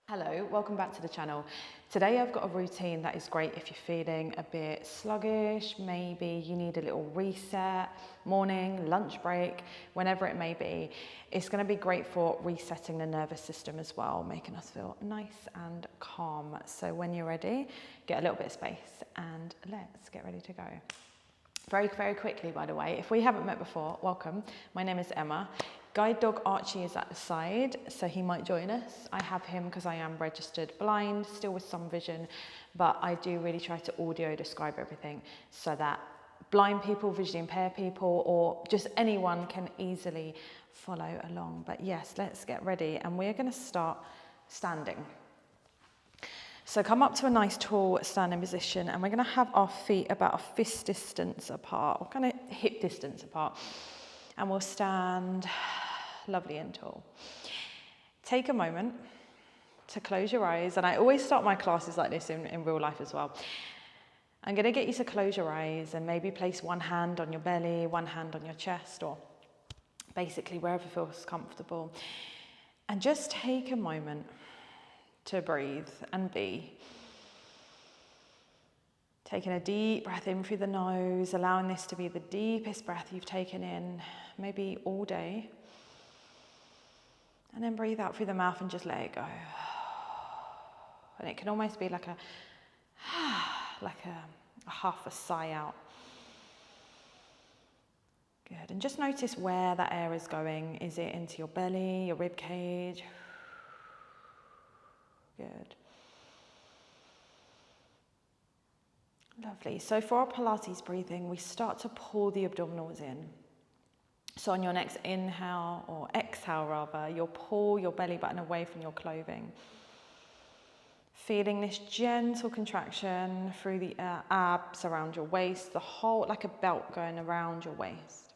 Hello, welcome back to the channel. Today I've got a routine that is great if you're feeling a bit sluggish, maybe you need a little reset, morning, lunch break, whenever it may be. It's going to be great for resetting the nervous system as well, making us feel nice and calm. So when you're ready, get a little bit of space and let's get ready to go. Very, very quickly, by the way, if we haven't met before, welcome. My name is Emma. Guide dog Archie is at the side, so he might join us. I have him because I am registered blind, still with some vision, but I do really try to audio describe everything so that blind people, visually impaired people, or just anyone can easily follow along. But yes, let's get ready, and we're going to start standing. So come up to a nice tall standing position, and we're going to have our feet about a fist distance apart, or kind of hip distance apart. And we'll stand lovely and tall. Take a moment to close your eyes, and I always start my classes like this in real life as well. I'm going to get you to close your eyes and maybe place one hand on your belly, one hand on your chest, or basically wherever feels comfortable. And just take a moment to breathe and be. Taking a deep breath in through the nose, allowing this to be the deepest breath you've taken in, maybe all day. And then breathe out through the mouth and just let it go. And it can almost be like a half a sigh out. Good. And just notice where that air is going. Is it into your belly, your rib cage? Good. Lovely. So for our Pilates breathing, we start to pull the abdominals in. So on your next inhale, or exhale rather, you'll pull your belly button away from your clothing. Feeling this gentle contraction through the abs around your waist, the whole, like a belt going around your waist.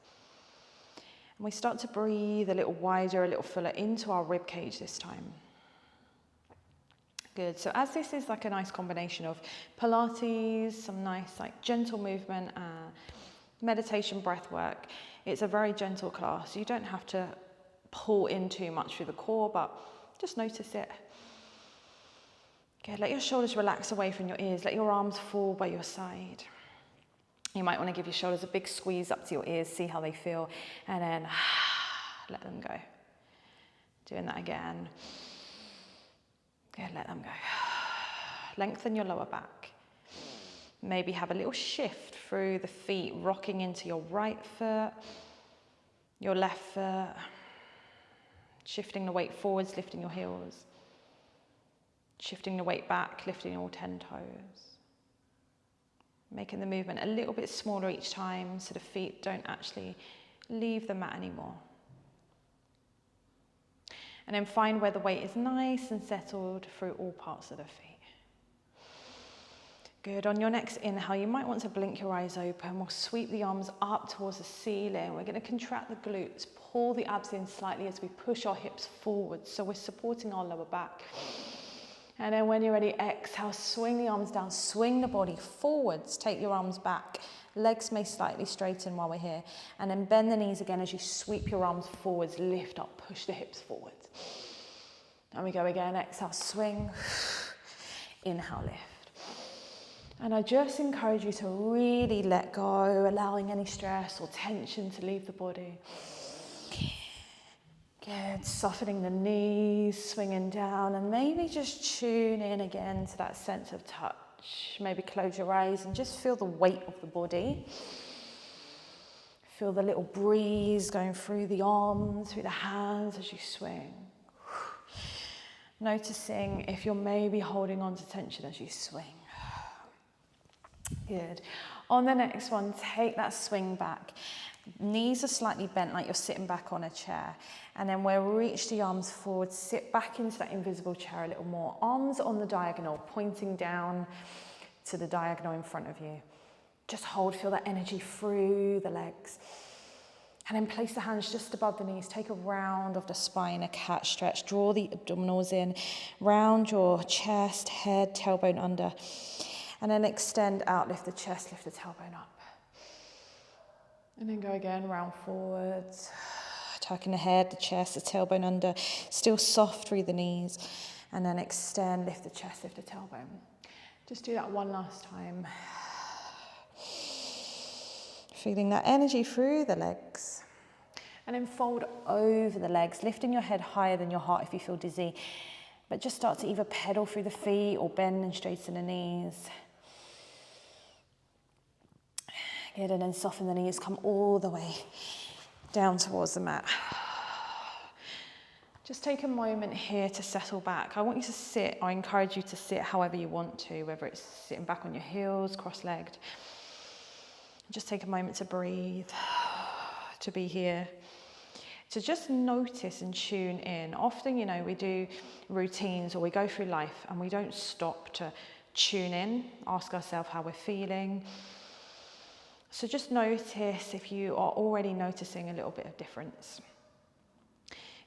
And we start to breathe a little wider, a little fuller into our rib cage this time. Good. So as this is like a nice combination of Pilates, some nice like gentle movement, meditation, breath work, it's a very gentle class. You don't have to pull in too much through the core, but just notice it. Good. Let your shoulders relax away from your ears. Let your arms fall by your side. You might want to give your shoulders a big squeeze up to your ears, see how they feel, and then let them go. Doing that again. Good, let them go. Lengthen your lower back. Maybe have a little shift through the feet, rocking into your right foot, your left foot, shifting the weight forwards, lifting your heels, shifting the weight back, lifting all 10 toes. Making the movement a little bit smaller each time so the feet don't actually leave the mat anymore. And then find where the weight is nice and settled through all parts of the feet. Good. On your next inhale, you might want to blink your eyes open. We'll sweep the arms up towards the ceiling. We're going to contract the glutes, pull the abs in slightly as we push our hips forward. So we're supporting our lower back. And then when you're ready, exhale, swing the arms down, swing the body forwards, take your arms back. Legs may slightly straighten while we're here. And then bend the knees again as you sweep your arms forwards, lift up, push the hips forwards. And we go again, exhale, swing, inhale, lift. And I just encourage you to really let go, allowing any stress or tension to leave the body. Good, softening the knees, swinging down, and maybe just tune in again to that sense of touch. Maybe close your eyes and just feel the weight of the body. Feel the little breeze going through the arms, through the hands as you swing. Noticing if you're maybe holding on to tension as you swing. Good. On the next one, take that swing back. Knees are slightly bent like you're sitting back on a chair. And then we'll reach the arms forward, sit back into that invisible chair a little more. Arms on the diagonal, pointing down to the diagonal in front of you. Just hold, feel that energy through the legs. And then place the hands just above the knees. Take a round of the spine, a cat stretch. Draw the abdominals in, round your chest, head, tailbone under. And then extend out, lift the chest, lift the tailbone up. And then go again, round forwards. Tucking the head, the chest, the tailbone under. Still soft through the knees. And then extend, lift the chest, lift the tailbone. Just do that one last time. Feeling that energy through the legs. And then fold over the legs, lifting your head higher than your heart if you feel dizzy. But just start to either pedal through the feet or bend and straighten the knees. Good, and then soften the knees, come all the way down towards the mat. Just take a moment here to settle back. I want you to sit, I encourage you to sit however you want to, whether it's sitting back on your heels, cross-legged. Just take a moment to breathe, to be here, to just notice and tune in. Often, you know, we do routines or we go through life and we don't stop to tune in, ask ourselves how we're feeling. So just notice if you are already noticing a little bit of difference.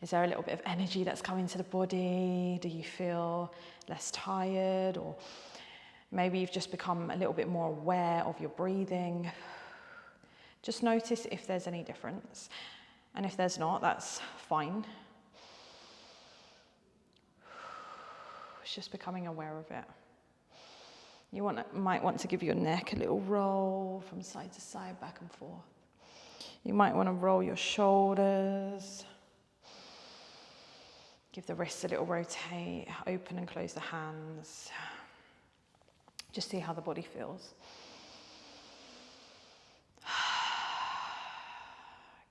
Is there a little bit of energy that's coming to the body? Do you feel less tired? Or maybe you've just become a little bit more aware of your breathing. Just notice if there's any difference. And if there's not, that's fine. It's just becoming aware of it. You might want to give your neck a little roll from side to side, back and forth. You might want to roll your shoulders. Give the wrists a little rotate, open and close the hands. Just see how the body feels.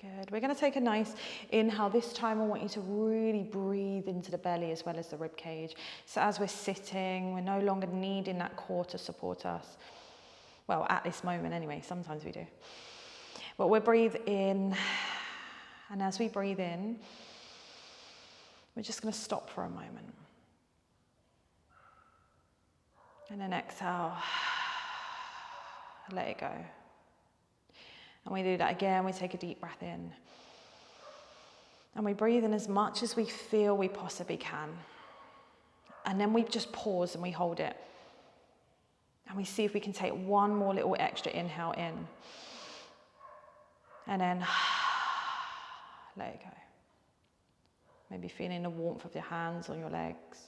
Good. We're going to take a nice inhale. This time I want you to really breathe into the belly as well as the rib cage. So as we're sitting, we're no longer needing that core to support us. Well, at this moment anyway, sometimes we do. But we'll breathe in, and as we breathe in, we're just going to stop for a moment. And then exhale, let it go. And we do that again, we take a deep breath in. And we breathe in as much as we feel we possibly can. And then we just pause and we hold it. And we see if we can take one more little extra inhale in. And then let it go. Maybe feeling the warmth of your hands on your legs.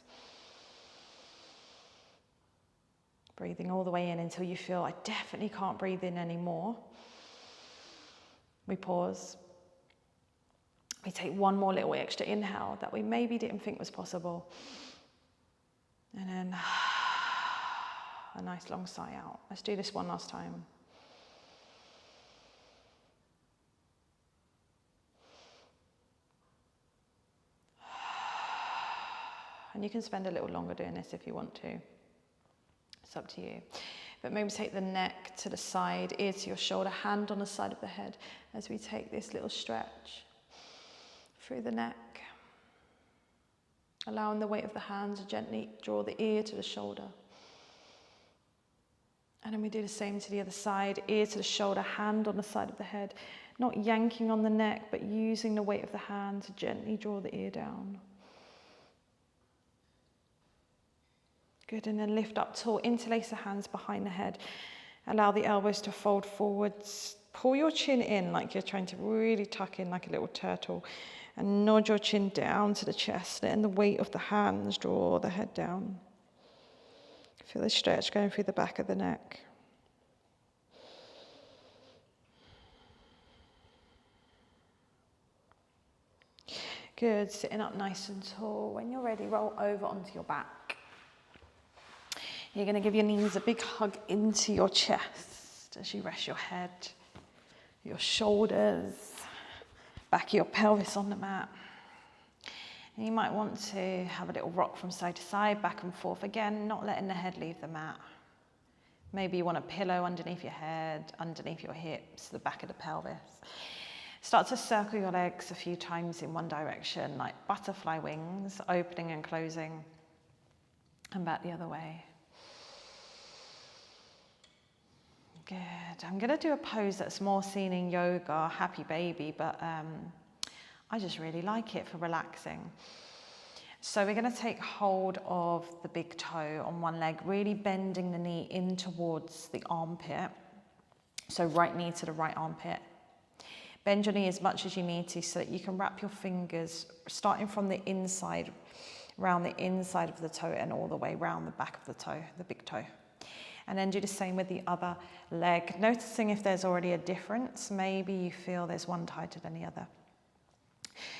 Breathing all the way in until you feel, I definitely can't breathe in anymore. We pause. We take one more little extra inhale that we maybe didn't think was possible. And then a nice long sigh out. Let's do this one last time. And you can spend a little longer doing this if you want to. It's up to you. But maybe take the neck to the side, ear to your shoulder, hand on the side of the head as we take this little stretch through the neck. Allowing the weight of the hands to gently draw the ear to the shoulder. And then we do the same to the other side, ear to the shoulder, hand on the side of the head. Not yanking on the neck, but using the weight of the hand to gently draw the ear down. Good, and then lift up tall, interlace the hands behind the head. Allow the elbows to fold forwards. Pull your chin in like you're trying to really tuck in like a little turtle. And nod your chin down to the chest, letting the weight of the hands draw the head down. Feel the stretch going through the back of the neck. Good, sitting up nice and tall. When you're ready, roll over onto your back. You're going to give your knees a big hug into your chest as you rest your head, your shoulders, back of your pelvis on the mat. And you might want to have a little rock from side to side, back and forth. Again, not letting the head leave the mat. Maybe you want a pillow underneath your head, underneath your hips, the back of the pelvis. Start to circle your legs a few times in one direction, like butterfly wings, opening and closing, and back the other way. Good. I'm going to do a pose that's more seen in yoga, happy baby, but I just really like it for relaxing. So we're going to take hold of the big toe on one leg, really bending the knee in towards the armpit. So right knee to the right armpit. Bend your knee as much as you need to so that you can wrap your fingers, starting from the inside, around the inside of the toe and all the way around the back of the toe, the big toe. And then do the same with the other leg, noticing if there's already a difference. Maybe you feel there's one tighter than the other.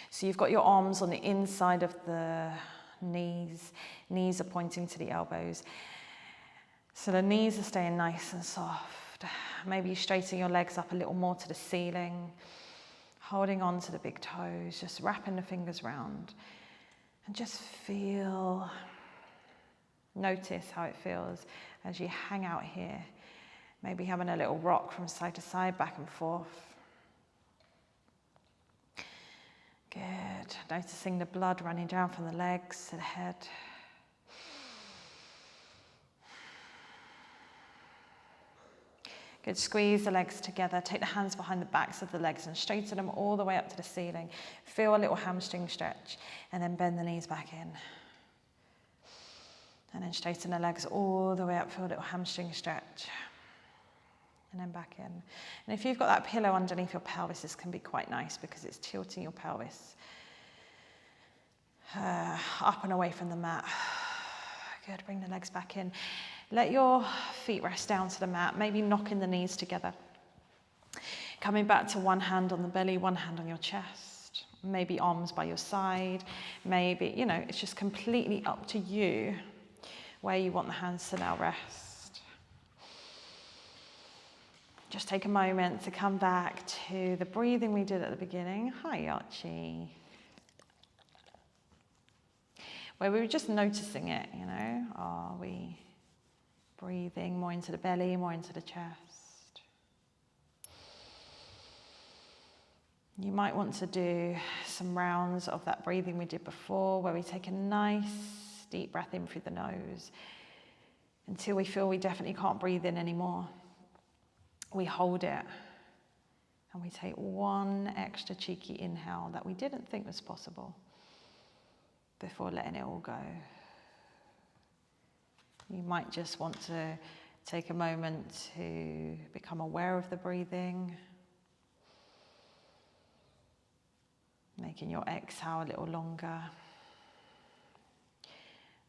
So you've got your arms on the inside of the knees. Knees are pointing to the elbows. So the knees are staying nice and soft. Maybe you straighten your legs up a little more to the ceiling, holding on to the big toes, just wrapping the fingers round. And just feel, notice how it feels as you hang out here. Maybe having a little rock from side to side, back and forth. Good. Noticing the blood running down from the legs to the head. Good. Squeeze the legs together. Take the hands behind the backs of the legs and straighten them all the way up to the ceiling. Feel a little hamstring stretch and then bend the knees back in. And then straighten the legs all the way up. Feel a little hamstring stretch. And then back in. And if you've got that pillow underneath your pelvis, this can be quite nice because it's tilting your pelvis up and away from the mat. Good, bring the legs back in. Let your feet rest down to the mat, maybe knocking the knees together. Coming back to one hand on the belly, one hand on your chest. Maybe arms by your side. Maybe, it's just completely up to you where you want the hands to now rest. Just take a moment to come back to the breathing we did at the beginning. Hi, Archie. Where we were just noticing it, Are we breathing more into the belly, more into the chest? You might want to do some rounds of that breathing we did before, where we take a nice deep breath in through the nose until we feel we definitely can't breathe in anymore. We hold it and we take one extra cheeky inhale that we didn't think was possible before letting it all go. You might just want to take a moment to become aware of the breathing, making your exhale a little longer.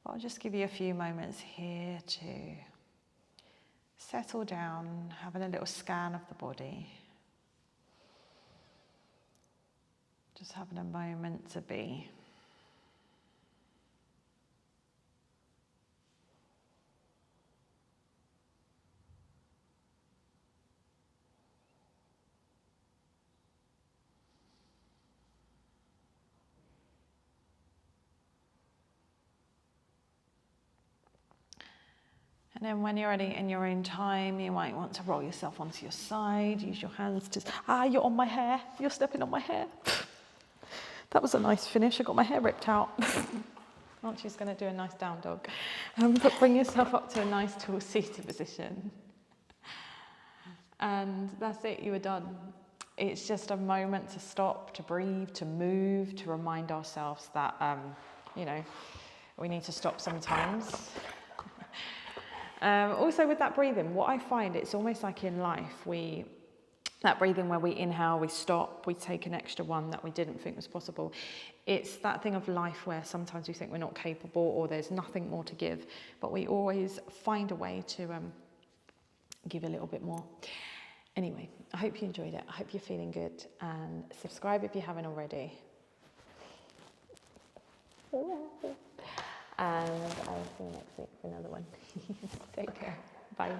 I'll just give you a few moments here to settle down, having a little scan of the body. Just having a moment to be. And then when you're ready in your own time, you might want to roll yourself onto your side, use your hands to, you're on my hair, you're stepping on my hair. That was a nice finish, I got my hair ripped out. Archie's going to do a nice down dog. But bring yourself up to a nice tall seated position. And that's it, you are done. It's just a moment to stop, to breathe, to move, to remind ourselves that, we need to stop sometimes. Also with that breathing, what I find, it's almost like in life, that breathing where we inhale, we stop, we take an extra one that we didn't think was possible. It's that thing of life where sometimes we think we're not capable or there's nothing more to give, but we always find a way to give a little bit more. Anyway, I hope you enjoyed it. I hope you're feeling good, and subscribe if you haven't already. And I'll see you next week for another one. Take care. Bye.